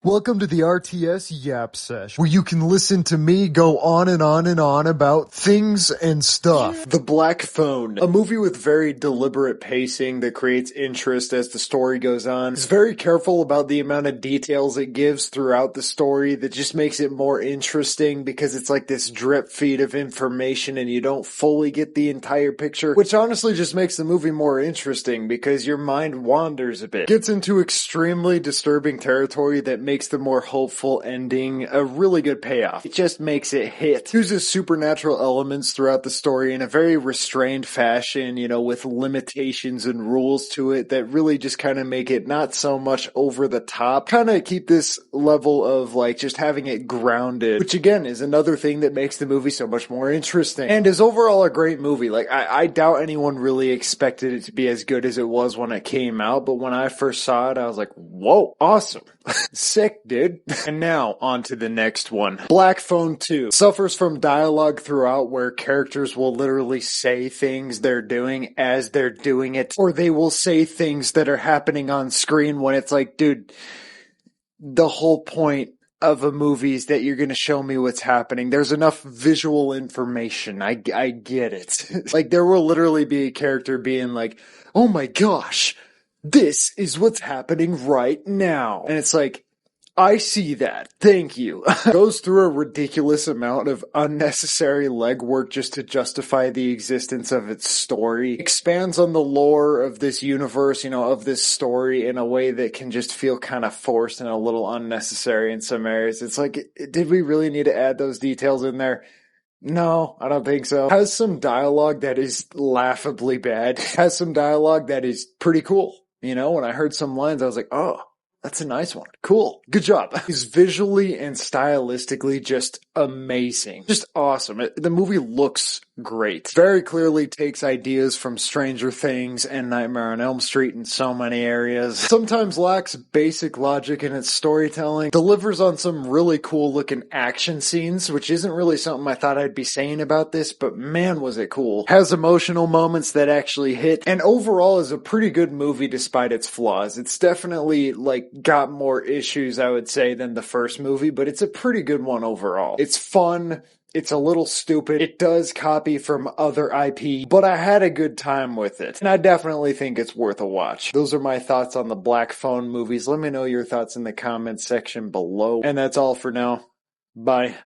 Welcome to the RTS Yap Sesh, where you can listen to me go on and on and on about things and stuff. The Black Phone, a movie with very deliberate pacing that creates interest as the story goes on. It's very careful about the amount of details it gives throughout the story that just makes it more interesting because it's like this drip feed of information and you don't fully get the entire picture, which honestly just makes the movie more interesting because your mind wanders a bit. Gets into extremely disturbing territory that makes the more hopeful ending a really good payoff. It just makes it hit. Uses supernatural elements throughout the story in a very restrained fashion, with limitations and rules to it that really just kind of make it not so much over the top. Kind of keep this level of just having it grounded, which again is another thing that makes the movie so much more interesting. And is overall a great movie. I doubt anyone really expected it to be as good as it was when it came out, but when I first saw it, I was like, whoa, awesome. Sick, dude. And now, on to the next one. Black Phone 2 suffers from dialogue throughout where characters will literally say things they're doing as they're doing it, or they will say things that are happening on screen when it's like, dude, the whole point of a movie is that you're going to show me what's happening. There's enough visual information. I get it. There will literally be a character being like, oh my gosh, this is what's happening right now. And it's like, I see that. Thank you. Goes through a ridiculous amount of unnecessary legwork just to justify the existence of its story. Expands on the lore of this universe, of this story in a way that can just feel kind of forced and a little unnecessary in some areas. It's like, did we really need to add those details in there? No, I don't think so. Has some dialogue that is laughably bad. Has some dialogue that is pretty cool. When I heard some lines, I was like, oh, that's a nice one. Cool. Good job. He's visually and stylistically just amazing. Just awesome. The movie looks great. Very clearly takes ideas from Stranger Things and Nightmare on Elm Street in so many areas. Sometimes lacks basic logic in its storytelling. Delivers on some really cool looking action scenes, which isn't really something I thought I'd be saying about this, but man was it cool. Has emotional moments that actually hit, and overall is a pretty good movie despite its flaws. It's definitely got more issues, I would say, than the first movie, but it's a pretty good one overall. It's fun. It's a little stupid. It does copy from other IP, but I had a good time with it. And I definitely think it's worth a watch. Those are my thoughts on the Black Phone movies. Let me know your thoughts in the comments section below. And that's all for now. Bye.